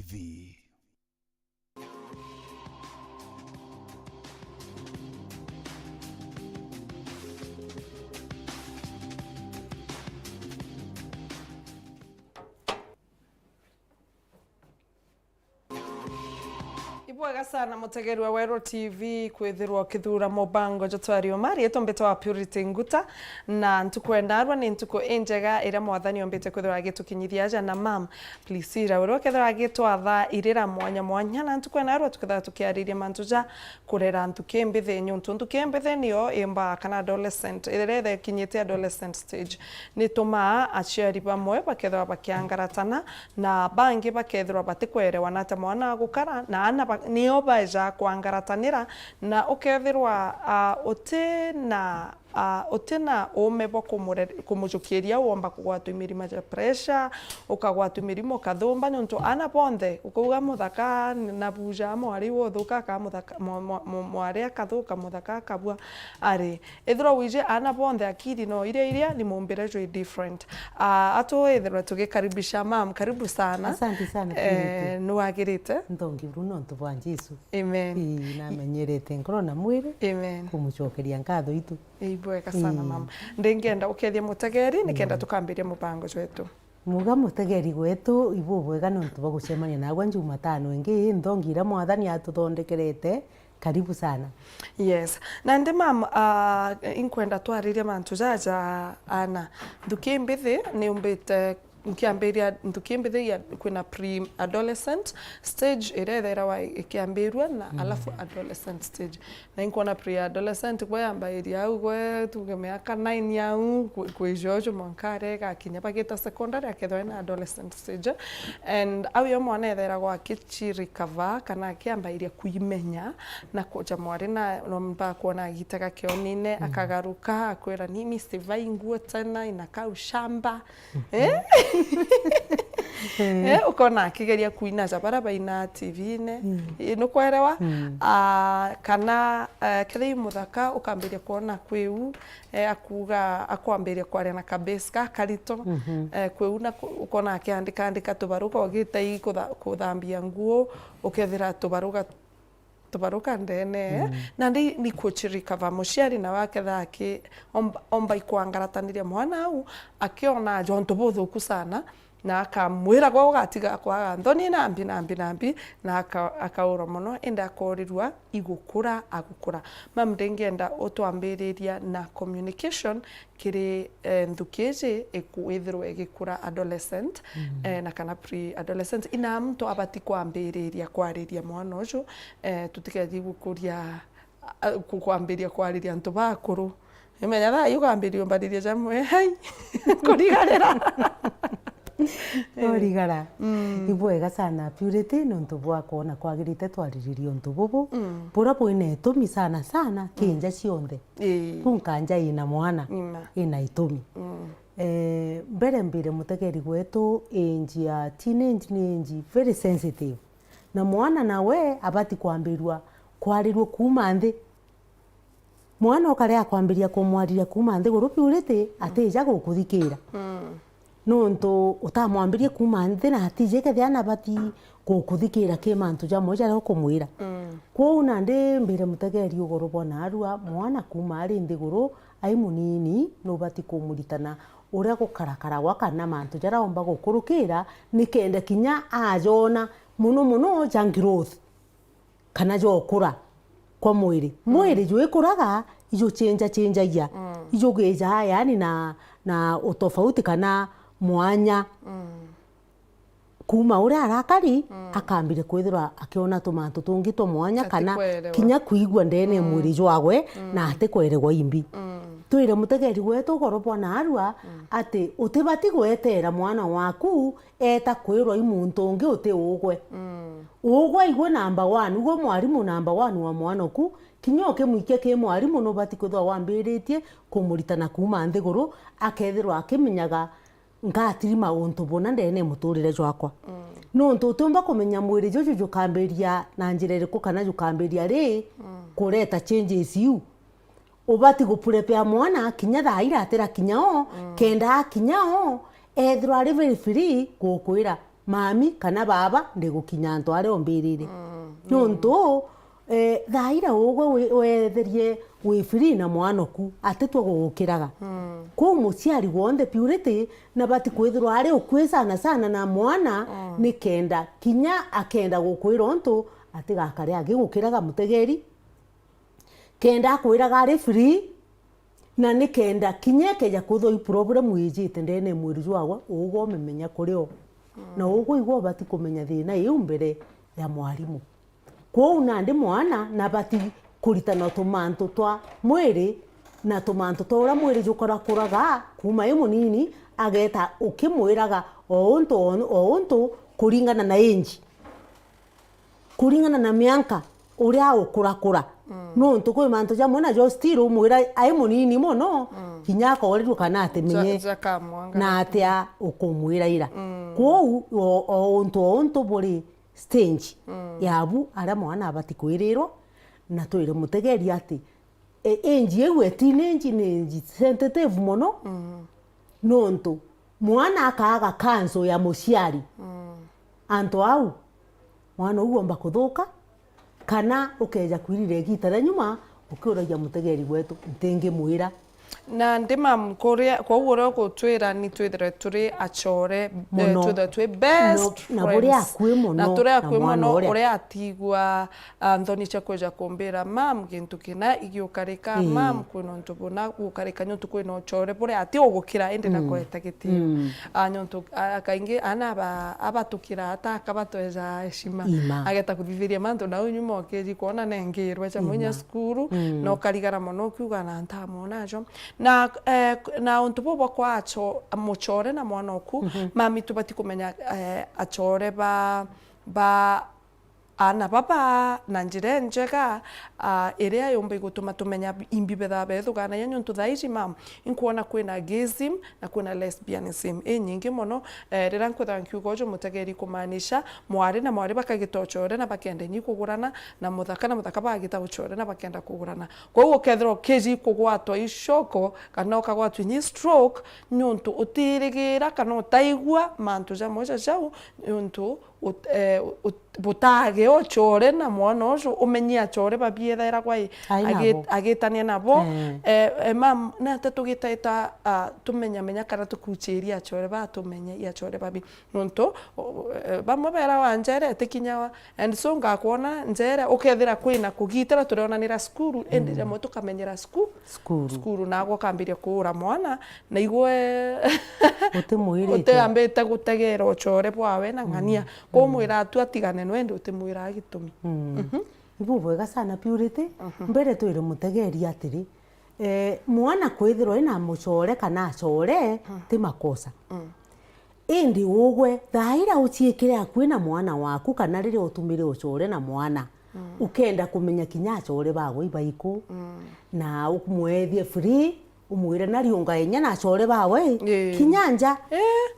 TV. Ibwaga sana mutegeri wa Wero TV kwithirwa kithura mubango jotwario mari etombete wa Purity Nguta na ntukwenda arwa ni ntuko enjega ira mwathani ombete kwithirwa gitukinyithia aja na mam please ira wero kwithirwa gitwatha irira mwanya na ntukwenda arwa tukitha tukiariria mantuja kurera ntukembethe nyuntu ntukembethe niyo imba kana adolescent irethe kinyite adolescent stage ni tuma aciari bamwe bakethwa bakiangaratana na bangi bakethwa batikwerewa nata mwana gukara na ana niyo baja kwangaratanira na ukethirwa utina umebo kumujukiria womba kugwatu imirima ja pressure ukagwatu imirimo kathumba nonto ana bonthe ukuga muthaka na buja mwari wothuka ka muthaka mwari akathuka muthaka kabua ari ithro wije ana bonthe akiri no iria ni mumbire jo different ato ithro tugikaribisha mam karibu sana. Asante sana nuagirite ndongi bruno ntubwa Jesu amen na menyerete ngoro na mwiri amen kumucokeria ngatho itu ibweka sana mama ndengenda ukethia mutegeri nikenda tukambiria mubango wetu muga mutegeri gwetu ibu bwega nontu bagucemania nagwa Jumatano ingi ndongira mwathani atuthondekerete karibu sana. Yes na ndi mam inkwenda twaririe mantu jaja ana ndukimbithi ni umbite nkiambiria ntukimbithi kwina pre-adolescent stage irethera wa ikiambirwa na alafu adolescent stage na inkona pre-adolescent kwa yambairia au gwe tuge miaka 9 yau kwijojo mwankare gakinya bagita secondary akethwa na adolescent stage and au yo mwana ethera gwa kichirikava kana kiambairia kuimenya na kuja mwari na nomba kuona gitaka kionine akagaruka akwira nimi sivai nguo tena inakaa ushamba ukona akigeria kuina jabara baina TV-ine nukwerewa kana kiri muthaka ukambiria kuona kweu akuga akwambiria kwaria na kabeska karito kweu na ukona akiandika tubaruka ogitei kuthambia nguo ukethira tubaruka ndene na ni kuchirika va muciari na wake thaki omba ikwangaratanire mwana au akiona jonto buthuku sana na akamwira gwa gatiga kwa nthoni nambi na akaura muno enda akorirwa igukura agukura mam ndengenda utwambiriria na communication kiri nthukeje ekuithirwa igikura adolescent na kana pre adolescent ina mtu abati kwambiriria kwariria mwana ucio tutikeje gukuria kukwambiria kwariria ntu bakuru imenya tha yugambirio mbariria jamwe hai kurigarira origara ibwega sana Purity nontu bwa kuona kwagirite twariririo ntu bubu bura bwine itumi sana kinja cionthe kunkanja ina mwana ina itumi mbere mutegeri gwetu age ya teenage ni age very sensitive na mwana nawe abati kwambirwa kwarirwo kuma nthi mwana ukarea kwambiria kumwariria kuma nthi guru Purity atija gukuthikira nonto utamwambirie kuma nthi na hatije kethiana bati gukuthikira kimantu jamwe jara kumwira kuona ndi mbere mutegeri ugoro bona arua mwana kuma ari nthi guru ai munini no bati kumuritana uria gukarakara gwakana mantu jara omba gukurukira nikende kinya ajona muno jang growth kana jokura kwa mwiri jwikuraga ijo change ya ijo geja yani na utofauti kana mwanya kuma uria arakari akambire kwithira akiona tumantu tungi to mwanya kana kinya kuigwa ndene mwiri jwagwe na ate kweregwa imbi twire mutegeri gwetu goro bona arua ati utibati gwetera mwana waku eta kwirwa imuntu ungi uti ugwe igwe number 1 ugwe mwarimu number 1 wa mwana ku kinyoke muike ke mwarimu no bati kwithwa wambiritie kumuritana kuma nthi guru akethirwa akimenyaga ngatiri mauntu bona ndene muturire jwakwa nontu utumba kumenya mwiri jojo jukambiria na njira iriku kana jukambiria ri kureta changes you ubati gupurepea mwana kinya thaira atira kinyao kenda kinyao ethirwa ari very free gukwira mami kana baba ndigukinya nto are ombirire nonto thaira ugwe wetherie wi free na mwana ku atetwe gugukiraga ku muciari wonde purity na bati kwithirwa ari ukwisa sana na mwana ni kenda kinya akenda gukwira onto atigakare agigukiraga mutegeri kenda akwiraga ari free na ni kenda kinya keja kuthoi problem wijite ndene mwiri jwawa ugo memenya kurio na ugo igwo bati kumenya thina iu mbere ya mwarimu kwa nandi mwana na bati kuritana tumanto twa mwiri na tumanto tora mwiri jukora kuraga kuma yu munini ageta ukimwiraga onto kuringana na enji kuringana na mianka uria ukurakura no ntuko manto ja mwana jo still umwira ai munini mono kinya ko ri kana atemenye na atia ukumwira ira kwa onto buri stage yabu ara mwana abati kwirirwo na twire mutegeri ati enji ewe teenage nenji sensitive mono nonto mwana akaga kanso ya muciari anto au mwana ugomba kuthuka kana ukeja kwirire gitara nyuma ukuragia mutegeri wetu ntingi mwira na ndima kwa ugoro gutwira ni twithire turi achore twithire twi best na buri akwi muno na turi akwi muno uri atigwa Anthony Chakweja kumbira mam gintu kina igiukarika mam kwino ntubona gukarika nyuntu kwino chore buri ati ogukira ende na kweta gitio nyuntu akaingi ana abatukira ata akabatweza heshima ageta kuthiviria mantu na unyuma okeji kuona nengirwe cha munya skuru no karigara muno kuga na ntamona jo na untupo bwa acho muchore na mwana oku mami tubati kumenya achore ba ana baba na njire njega iria yombe gutuma tumenya imbibe tha bethu kana yanyu ntuthaici mam inkuona kwina gayism na kwina lesbianism nyingi muno rira nkwitha nkiugojo mutegeri kumanisha mwari na mwari bakagitochore na bakende nyi kugurana na muthaka bagita guchore na bakenda kugurana kwa ugo kethro keji kugwatwa ishoko kana ukagwatwa nyi stroke nyuntu utirigira kana utaigwa mantu ja moja jau nyuntu butage ochore na mwana ojo umenye achore babiethaira kwa agitania nabo mam na tatugitaita tumenya kana tukuchiria achore ba tumenye ya achore babi nonto bamwe bera wanjere tikinyawa and so ngakuona njere ukethira kwina kugitira turionanira skuru ende jamo tukamenyera skuru nago kambiria kuura mwana na igwe utambite gutegera ochore bwawe na ngania kumwira tu atigane nwende utimwira gitumi ibu bwega sana purity mbere twire mutegeri atiri mwana kwithirwo ina muchore kana achore ti makosa indi ugwe thaira uchiikire akwina mwana waku kana riri utumire uchore na mwana ukenda kumenya kinya achore bago ibaiku na ukumwethie free umwire na riunga enya na achore bawe kinyanja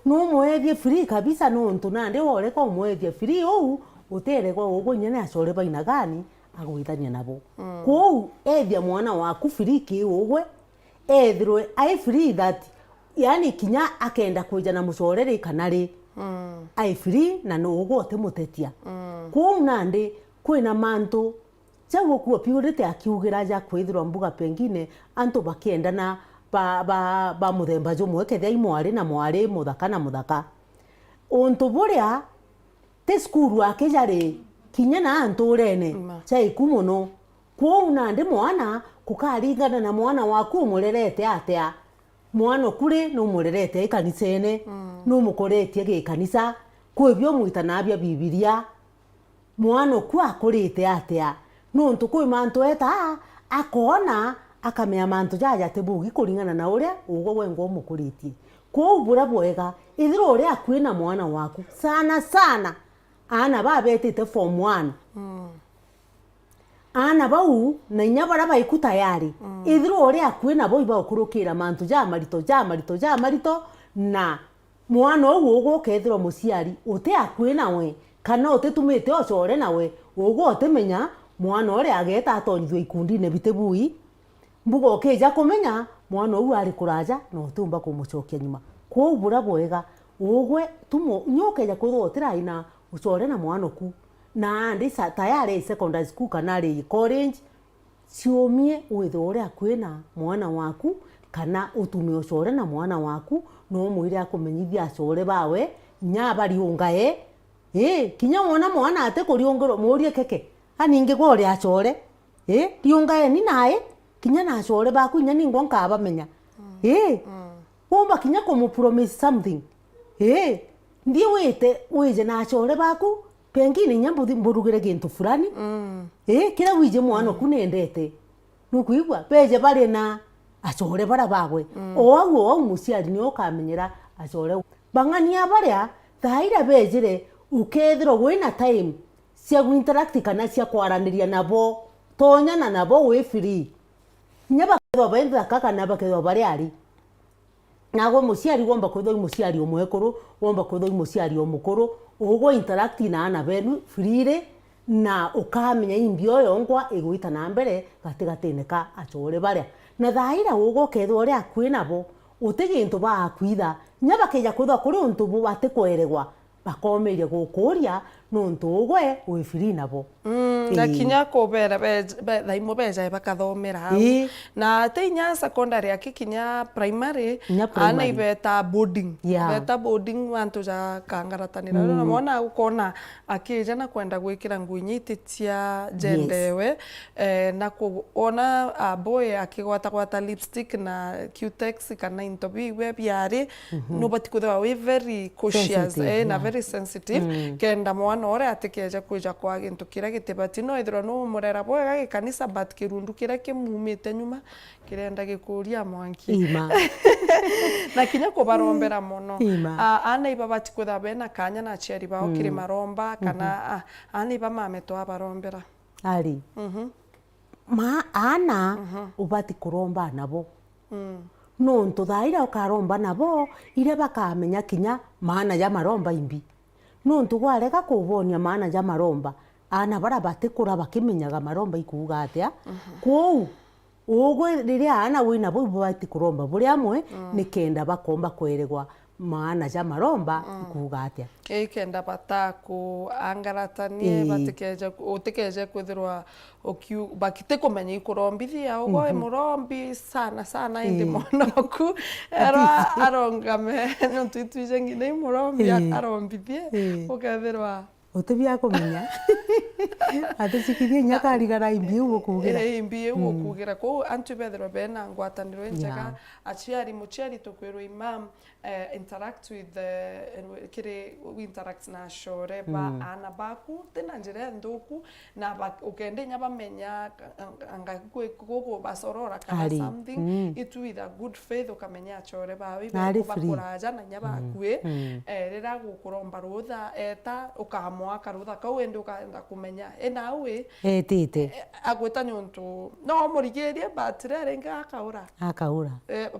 no mwethie free kabisa no ntunande wore ko mwethie free ou utere kwa ugo nyene achore baina gani agwithania nabo kou ethia mwana waku free ki ugwe ethirwe ai free that yani kinya akenda kuja na mucorere kanari ai free na no ugo temutetia kou nande kwina mantu chago kuwa purity akiugira ja kwithirwa mbuga pengine antu bakienda na ba muthemba jumwe kethia imwari na mwari muthaka na muthaka untu buria te skuru akejari kinya na anturene chaiku muno kwa nandi mwana kukaringana na mwana waku murerete atia mwana kuri no murerete ikanisene no mukoretie gikanisa kwibyo muitanabia bibilia mwana ku akurite atia no ntukui mantu eta akona akamea mantu jaja tebugi kuringana na uria ugo wengo mukuritie kwa ubura bwega ithiro uria akwina mwana waku sana ana babetete form 1 ana bau na inya bara baiku tayari ithiro uria akwina bo iba ukurukira mantu ja marito na mwana ugu ugo kethiro muciari uti akwina we kana utetumite ocore nawe ugo utemenya mwana uria ageta atonyithwe ikundine bitebui mbugo okeja kumenya mwana uyu ari kuraja no tumba kumucokia nyuma kwa ubura bwega ogwe tumo nyoke ya kuthotira ina ucore na mwana ku na andi tayari secondary school kana ri college ciumie withore akwina mwana waku kana utume ucore na mwana waku no mwire akumenyithia acore bawe nya bari ungae kinya mwana ate kuriongero murie keke aninge gore acore riungae ni nae kinya na acore baku nya ningo nkaba menya womba kinya kumu promise something ndi wije na acore baku pengine nyambo mburugire gintu fulani kira wije mwana kunendete nukuigwa peje bari na acore bara bagwe o musiari ni okamenyera acore bangania baria thaira bejire ukethiro wina time cia interact kana cia kwaraniria nabo tonyana nabo we free nyaba ketho benda kaka naba ketho bari ari nago musiari womba kwetho musiari omwekuru womba kwetho musiari omukuru ugo interact na ana benu free na ukamenya imbio yongwa igwita na mbere gatigatine ka acore baria na thaira ugo ketho uri akwinabo utigintu ba kwitha nyaba keja kwetho kuri untu bu batikweregwa bakomeire gukuria nuntu ugwe we free nabo na kinya kubera thaimo beja bakathomera hau na teinya secondary akikinya primary ana ibeta boarding beta boarding wantu ja kangaratanira na mwana ukona akija na kwenda gwikira nguinyiti cia jendewe na kuona boy akigwata lipstick na cutex kana interview we biari no batikutha we very cautious na very sensitive kenda mwana ore atikeja kuja kwa gintu kira gitibati no ithro no murera bwega gikanisa but kirundu kira kimumite nyuma kirenda gikuria mwanki na kinya kubarombera muno ana iba batikutha bena kanya na aciari bao kiri maromba kana ana iba mametwa barombera ari ana ubati kuromba nabo nontu thaira ukaromba nabo ire bakamenya kinya maana ya maromba imbi nontu gwarega kubonia maana ya maromba ana bara batikura bakimenyaga maromba ikuga atia kwou ugwe riria ana wina bo bati kuromba buri amwe ni kenda bakomba kweregwa maana ya maromba ikuga atia kenda bataku angaratanie batikeje utikeje kwithirwa bakite kumenya ikurombithia ugo murombi sana indi monoku arongame nontu ituje ngine murombi arombithie ukethirwa utibia kumenya aticikirie nyakarigara imbi ugukugira imbi ugukugira ko antu bethero bena ngwataniro njega aciari muciari tukwirwo imam interact with we interact na acore ba ana baku tena njira nduku na ukende nya bamenya anga kuko basorora kana something it with a good faith ukamenya acore bawe bakuraja na nya bakwe rira gukuromba rutha eta ukamwa karutha kau ende ukaenda kumenya nawe tite agweta nyuntu no murigirie batire renga akaura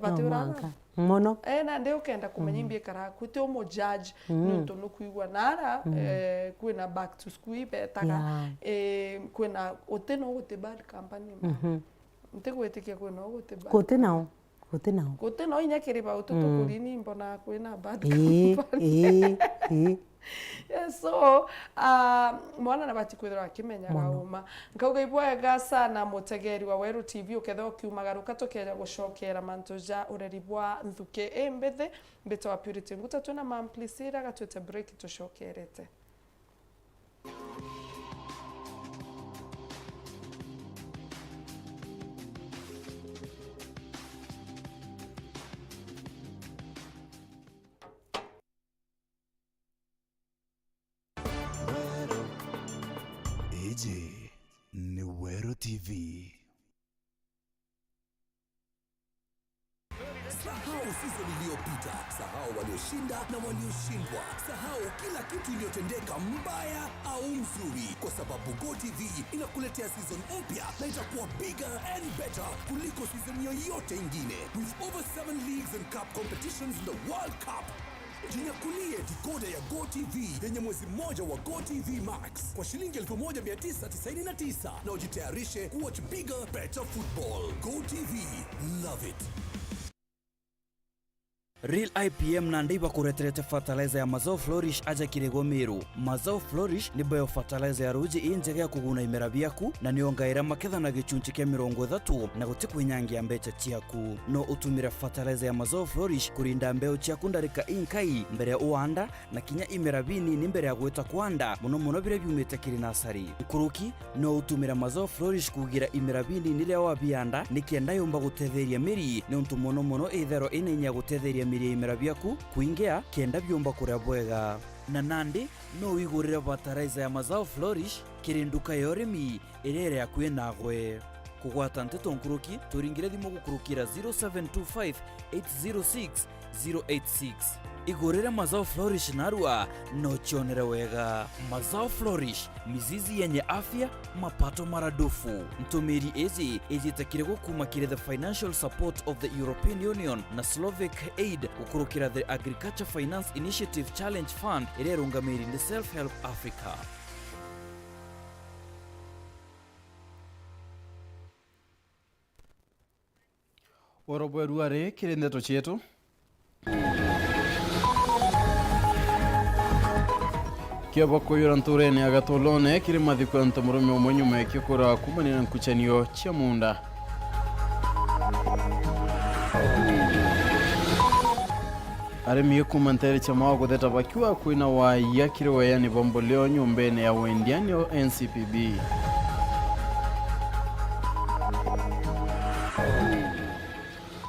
batura mono na ndio kenda kumenya imbie kara kuti umo judge nyuntu nukuigwa nara kwina back to school betaga kwina uteno gute bad company ntegwetikia kwina gute bad kutena inyakiriba ututukurini mbona kwina bad company so mwana na batikwithira akimenya gauma nkauga ibwega sana mutegeri wa Weru TV uketho kiumagaruka tukeja gucokera mantuja ureri bwa nthuke embethe mbeto wa Purity nguta tuna mamplisira gatwete break tucokerete ni Weru TV. Sahau season iliyopita, sahau walioshinda na walioshindwa, sahau kila kitu iliyotendeka mbaya au mzuri, kwa sababu GoTV inakuletea season mpya na itakuwa bigger and better kuliko season yoyote ingine. With over 7 leagues and cup competitions in the World Cup. Jinyakulie decoder ya GoTV yenye mwezi mmoja wa GoTV Max kwa shilingi 1999 na ujitayarishe kuwatch bigger, better football. GoTV, love it. Real IPM na ndiba kureterete fertilizer ya Mazao Flourish aja kirego Meru. Mazao Flourish ni biofertilizer ya ruji injega ya kuguna imera biaku na niongaira maketha na gichunchi kia 30 na gutikwenyangia mbecha chiaku. No utumira fertilizer ya Mazao Flourish kurinda mbeo chiaku ndarika inkai mbere ya uanda na kinya imera bini ni mbere ya gweta kuanda muno bire biumete kiri nasari. Nkuruki no utumira Mazao Flourish kugira imera bini nile wa bianda nikienda yomba gutetheria miri ni untu muno ithero inenya gutetheria miri imera biaku kuingea kienda byomba kuria bwega. Na nandi no wigurire fertilizer ya Mazao Flourish kiri nduka yorimi irere yakuye nagwe. Kugwata nteto nkuruki turingire thimo gukurukira 0725 806 086. Igurire Mazao Flourish narua no chionere wega. Mazao Flourish, mizizi yenye afya, mapato maradufu. Ntumiri ezi takire gukumakire the financial support of the European Union na Slovak Aid ukurukira the Agriculture Finance Initiative Challenge Fund irerungamiri in the Self-Help Africa. Orobweruare kiri ndeto chetu. Kiaba kuyura ntureni agatolone kiri mathiko ntamurume omwenyume kikora kumanina nkuchanio cha munda. Arimi kumantere cha mawa kudeta bakiwa kuina wa yakiri wayani bomboleo nyumbene ya wendiani o NCPB.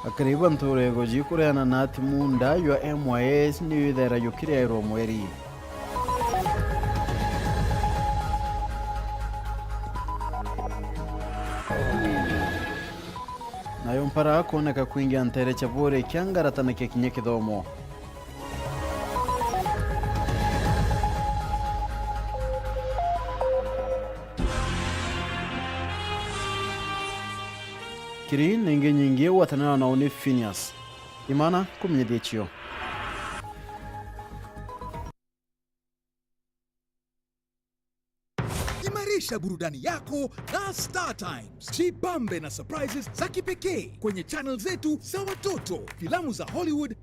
Akariba nture goji kureana nati munda ywa MYS ni yudhera yukiri ya iromweri. Nayo mpara kuoneka kuingia ntere chabore kiangaratana kia kinye kidhomo. Kiri nenge nyingi watanana na uni Phineas. Imana kumnyedechio. Imarisha burudani yako na Star Times. Jibambe na surprises za kipekee kwenye channel zetu za watoto, filamu za Hollywood,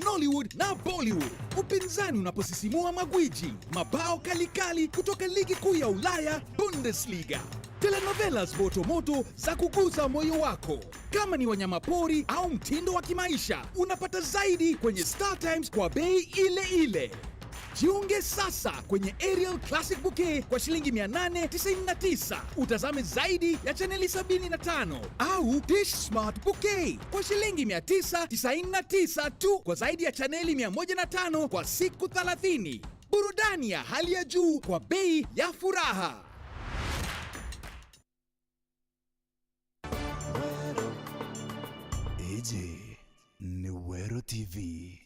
Nollywood na Bollywood. Upinzani unaposisimua magwiji, mabao kalikali kutoka ligi kuu ya Ulaya Bundesliga. Telenovelas moto za kuguza moyo wako. Kama ni wanyamapori au mtindo wa kimaisha, unapata zaidi kwenye Star Times kwa bei ile ile. Jiunge sasa kwenye Aerial Classic Bouquet kwa shilingi 899. Utazame zaidi ya chaneli 75 au Dish Smart Bouquet kwa shilingi 999 tu kwa zaidi ya chaneli 105 kwa siku 30. Burudani ya hali ya juu kwa bei ya furaha. Eje ni Wero TV.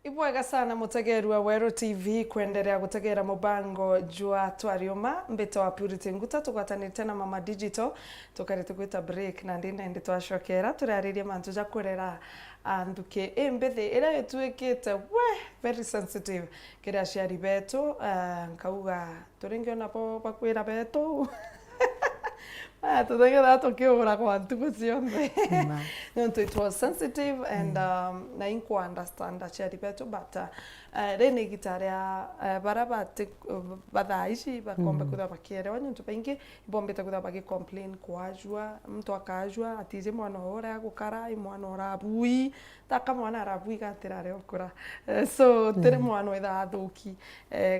Ibwega sana mutegeru wa Wero TV kuendelea gutegera mubango jua twarioma mbeto wa Purity Nguta tugwatanite na Mama Digital tukarete gwita break na ndine ndi twashokera turaririe mantu ja kurera anduke embethe ira yetuikite very sensitive kira ciari betu nkauga turingiona po bakwira betu tutengera tukiura kwa ntuku cionthe nontu it was sensitive and na inko understand achari betu but rene gitaria barabati badaishi bakombe kuda bakiere wanyu baingi bombeta kuda bagi complain kwajua mtu akajua atije mwana ora gukara mwana ora bui taka mwana arabui gatirare okura so tere mwana wetha thuki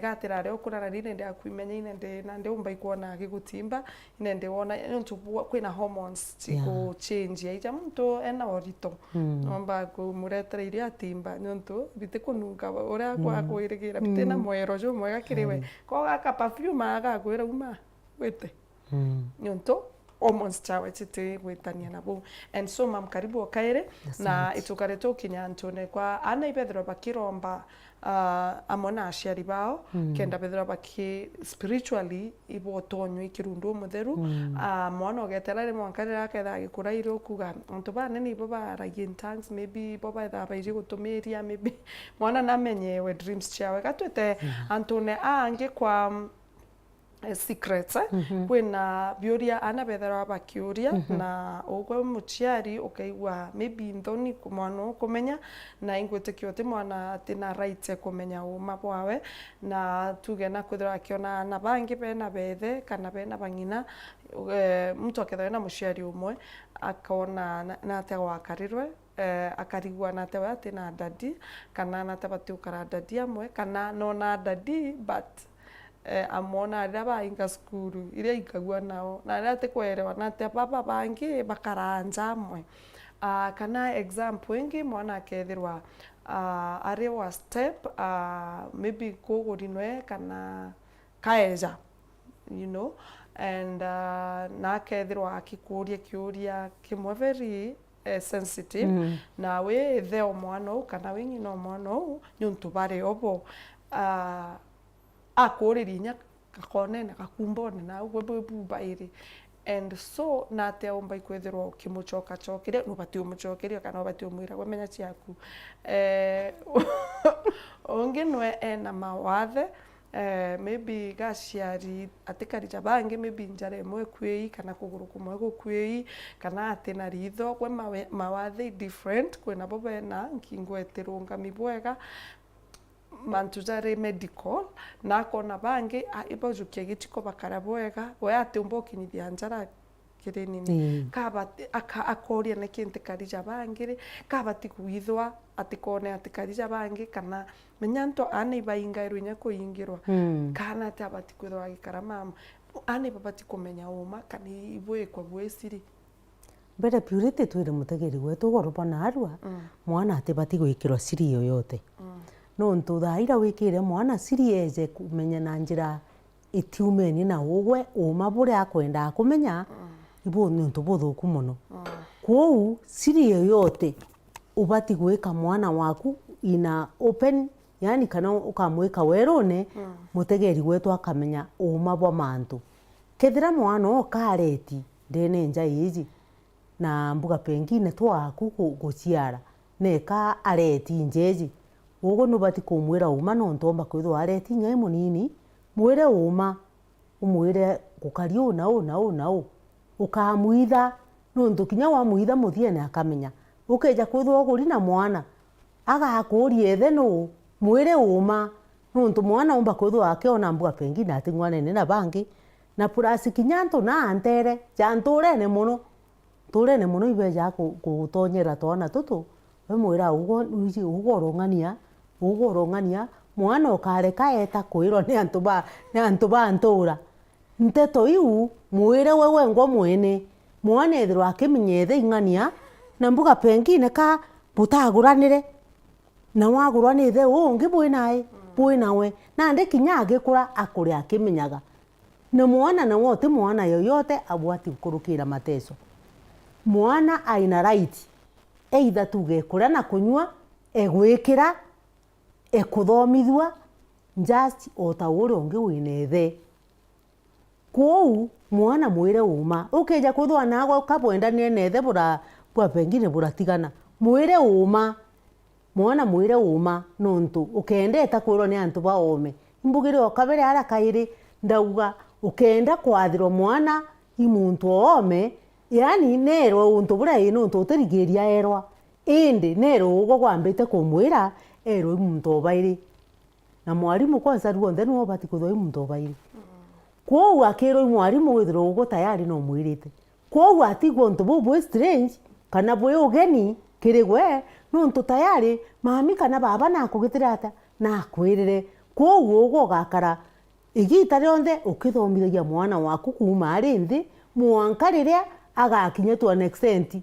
gatirare okura na rine ndia kuimenya ine ndi na ndi umba ikuona gigutimba ine ndi wona ntu kwina hormones tiko change ya ija mtu ena orito nomba kumuretera iria atimba ntu bitikununga ora kwa kuirigira bitena mwero jo mwega kiriwe ko gaka perfume aga kwira uma wete ntu hormones chawe chiti gwitania nabo. And so mam karibu okaire na itukare tukinya antune kwa ana ibethro bakiromba amona aciari bao kenda bethra baki spiritually ibo tonyo ikirundu mutheru mwana ogetera ri mwankarira aketha gikura ire okuga antu bane ni bo baragia in tongues maybe bo batha bairi gutumiria maybe mwana namenyewe dreams chawe gatwete antune ange kwa secrets kwina biuria ana bethera bakiuria na ogwe muciari ukaigwa maybe nthoni mwana kumenya na ingwetekio ti mwana tina right kumenya uma bwawe na tuge na kwithira akiona na bangi bena bethe kana bena bangina mtu akethwa na muciari umwe akaona na ategwa akarirwe akarigwa na atewa tina dadi kana na tabati ukara dadi amwe kana no na dadi but amona aria bainga skuru iria ikagua nao na aria tikwerewa na te baba bangi bakaranja amwe kana example ingi mwana akethirwa ari wa step maybe kugurinwe kana kaeja you know and na akethirwa akikuria kiuria kimwe very sensitive na we theo mwana kana wingi no mwana nyuntu bare obo akoririnya kakonene kakumbone na ubwebubairi and so na te omba ikwethirwa ukimuchoka chokire no bati umuchokeria kana bati umwira gwemenya ciaku onge nwe ena mawathe maybe gaciari atikarija bangi maybe njara imwe kwii kana kuguru kumwe gukwii kana atina ritho gwe mawathe different kwina bo bena nkingwetirunga mibwega mantu jare medical na kona bangi ibajukia gitiko bakara bwega we atumbo kinyithia njara kirinini kabati akoria na kinte karija bangire kabati kuithwa atikone atikarija bangi kana menyanto ani bainga irunya kuingirwa kana tabati kwithwa gikara mama ani babati kumenya uma kani ibwe kwa bwesiri mbere purity twire mutegeri gwetu goropa na arua mwana atibati gwikirwa siri yoyote no ntuthaira wikire mwana siri eje kumenya na njira itiumeni na ugwe uma buria akwenda kumenya ibo ni ntu buthuku muno kwou siri yoyote ubati gwika mwana waku ina open yani kana ukamwika werone mutegeri gwetu akamenya uma bwa mantu kethira mwana okareti ndene nja iji na mbuga pengine twaku guciara neka areti njeji ugo nubati kumwira uma no ntomba kwithwa areti nyai munini mwire uma umwire gukario na ukamwitha no ntukinya wa mwitha muthiene akamenya ukeja kwithwa guri na mwana agakuria ethe no mwire uma no ntu mwana umba kwithwa akiona mbuga pengine ati ngwanene na bangi na purasi kinyanto na antere janturene muno ibeja gutonyera twana tutu we mwira ugo rongania mwana ukareka eta kwirwo ni antu ba ntura nteto iu mwire wewe ngo mwene mwana ethirwa akimenyethe ing'ania na mbuga pengine ka butaguranire na waguranithe ungi bwinawe na ndi kinya agikura akuri akimenyaga na mwana na wote mwana yoyote abwati kurukira mateso mwana aina right either tuge kura na kunywa egwikira ekuthomithwa just otauri ungi winethe kwou mwana mwire uma ukija kwithwa nago ukabwenda nethe bwa pengine buratigana mwire uma mwana mwire uma nontu ukendeta kwirwo ni antu baome imbugire okabere ara kairi ndauga ukenda kwathirwo mwana imuntu ome yani nero untu burai nontu utirigiria erwa indi nero ugo gwambite kumwira ero imuntu obairi na mwarimu kwanza ruonthe no bati kuthoi muntu obairi kwou akiro mwarimu withiro ugo tayari no mwirite kwou atigwo ntu bubu strange kana bwe ugeni kirigwe nontu tayari mami kana baba nakugitira ata nakwirire kwou ugo gakara igita rionthe ukithomithagia mwana waku kuma ari nthi mwanka riria agakinya to an extent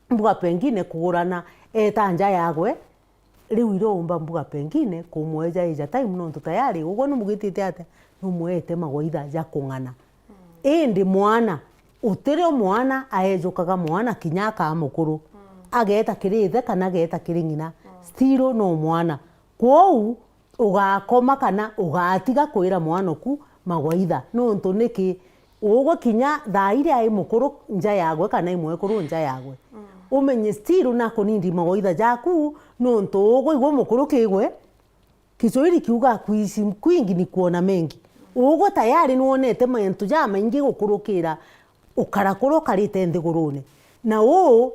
mbuga pengine kugurana etanja yagwe riu iromba mbuga pengine kumweja ija time nontu tayari ugo numugitite ata numwete magwaitha ja kung'ana indi mwana utire mwana aejukaga mwana kinya ka mukuru ageta kirithe kana geta kiringina still no mwana kwou ugakoma kana ugatiga kwira mwana ku magwaitha nontu niki ugwe kinya thaire ai mukuru nja yagwe kana imwe kuru nja yagwe umenye still nako nindi magwaitha jaku nontu ugwe igwe mukuru kigwe Kiswahili kiuga kuishi kwingi ni kuona mengi ugwe tayari nuonete mantu ja maingi gukurukira ukarakoro karite nthigurune na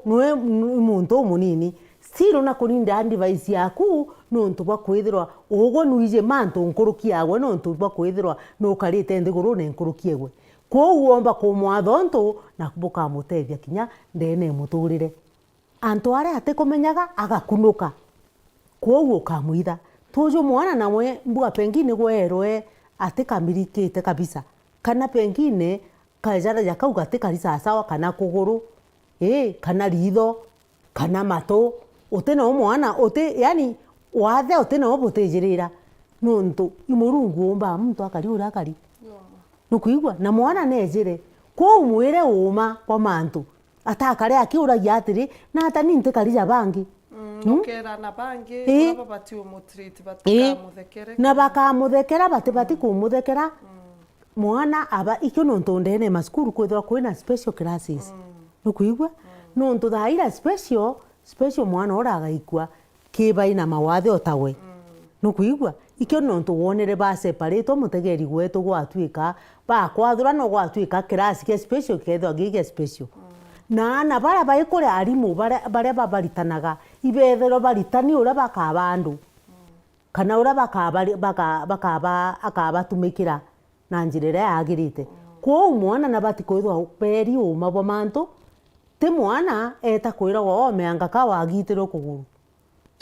niwe muntu munini still na kurinda device yaku nontu bwa kwithirwa ugwe nuije mantu nkuruki yagwe nontu bwa kwithirwa no karite nthigurune nkuruki yegwe kwou omba kumwathontu na kubuka mutethia kinya ndene muturire antu aria atikumenyaga agakunuka kwou ukamuitha tuju mwana namwe mbua pengine gwerwe atikamirikite kabisa kana pengine kajara yakau gatikari sawa kana kuguru kana ritho kana mato utena mwana yani wathe utena obutejirira nontu imurungu omba muntu akari ura akari nukuigwa na mwana nejire ko mwire uma kwa mantu atakare akiuragia atiri na atani ntikari bangi nukera na bangi baba bati umutreat batikamuthekere na bakamuthekera bati kumuthekera mwana aba ikyo nontu ndene maskuru kwithwa kwina special classes nukuigwa nontu thaira special mwana oragaikwa kibaina mawathe otawe nukuigwa ikyo nontu wonere ba separate mutegeri gwetu gwatwika ba kwathura no gwatwika class ke special kethwa gige special na bara baikore arimu bare babaritanaga ibethero baritani ura bakabandu kana ura akabatumikira na njirere yagirite kwou mwana na bati kwithwa peri uma bo mantu ti mwana eta kwiragwo omeanga ka wagitirwo kuguru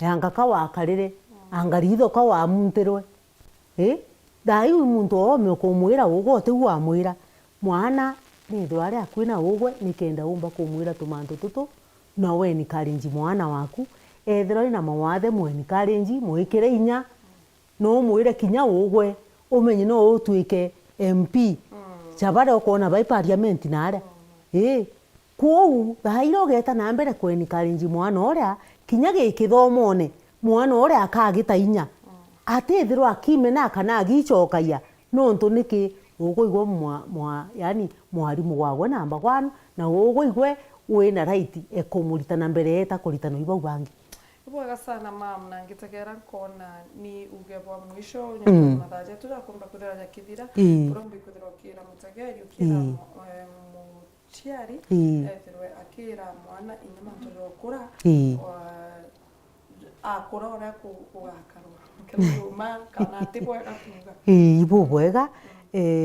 anga ka wakarire anga ritho ka wamuntirwe thai muntu ome kumwira ugo ti wamwira mwana nithwa aria kwina ugwe nikenda umba kumwira tumantu tutu na we ni karinji mwana waku ethero ina mawathe mwe ni karinji mwikire inya no mwire kinya ugwe umenye no utwike MP chabare ukona bai parliament na aria kwou thairo geta na mbere kweni karinji mwana oria kinya gikithomone mwana oria akagita inya atithirwo akimena kana agicokaia nontu niki uguigwa yani mwarimu gwagwe namba 1 na uguigwe wina right ekumuritana mbere eta kuritana ibau bangi Bwega sana mam na ngitegera nkona ni ugebwa mwisho nyuma mathaja turakumba kuthira ya kithira urombi kuthira kira mutegeri ukira muchiari ethirwe akira mwana inyama ndorokura akura ora kugakarwa keluma kana tibwega tuga ibu bwega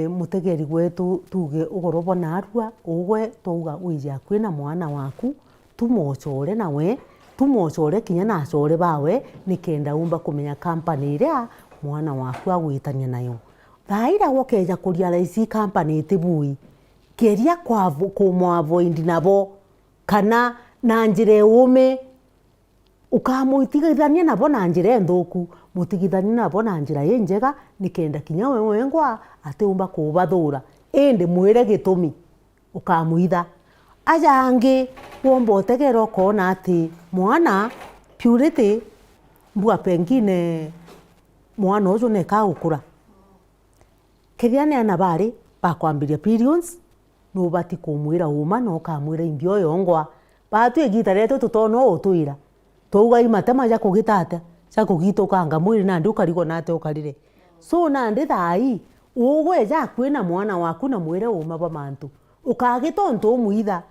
mutegeri gwetu tuge ugorobo narua ugwe tuga wija kwina mwana waku tumochore nawe tumochore kinya na achore bawe nikenda umba kumenya company iria mwana waku agwitania nayo thaira wokeja kuria raisi company tibui keria kwa kumwavoid nabo kana na njire ume ukamuitigithania nabo na njire nthuku mutigithania nabo na njira yenjega nikenda kinya wewe ngwa ate umba kubathura ende mwire gitumi ukamuitha ajangi womba utegera ukona ati mwana purity mbua pengine mwana ucio nekagukura kiria ni ana bari bakwambiria periods no bati kumwira uma no kamwira imbio yongwa batu egita reto tutono utwira touga imatema ja kugitate cha kugitokanga mwiri na ndi ukarigo nate ukarire so na ndi thai ugwe ja kwina mwana waku na mwire uma ba mantu ukagitonto umuitha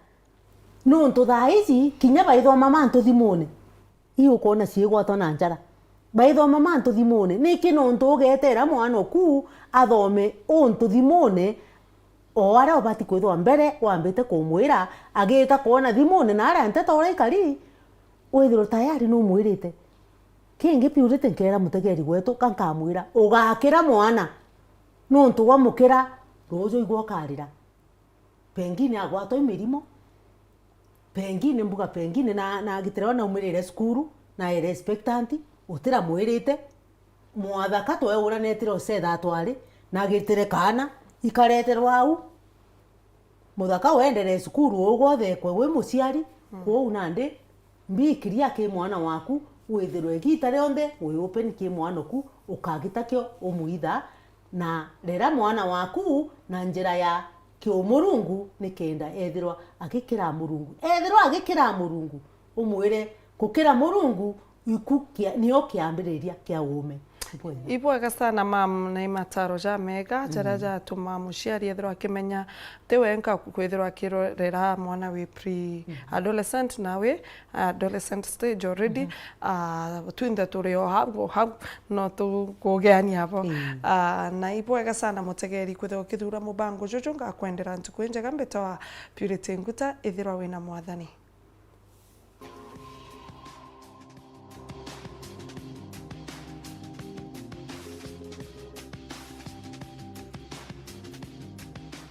no nto thaici kinya baithoma mantu thimune iyo kona ciigwatwo na njara baithoma mantu thimune niki no nto ugetera mwana ku athome untu thimune o aria ubati kwithwa mbere wambite kumwira agita kona thimune na aria nteta ora ikari withiro tayari no mwirite kingi piurite nkera mutegeri gwetu kankamwira ugakira mwana no nto wamukira rojo igwa karira pengine agwato imirimo pengine mbuga pengine na agitira na umirire skuru na respectanti utira mwirite mwathaka to euranetire osetha atwari na agitire kana ikareterwa au muthaka wendere cukuru ugothe kwe wi muciari kwou nandi mbikiria ki mwana waku withirwe gita rionthe wi open ki mwana ku ukagitakio umuitha na rera mwana waku na njira ya kiumurungu ni kenda ethirwa agikira murungu umwire gukira murungu iku nio kiambiriria kia ume ibwega sana mam na imataro ja mega jara ja tuma muciari ethirwa akimenya ti wenka kwithirwa akirorera mwana wi pre adolescent nawe adolescent stage already twinthe turi o hau no tukugeania abo na ibwega sana mutegeri kwithirwa ukithura mubango juju ngakwendera ntuku njega mbetawa Purity Nguta ithirwa wina mwathani.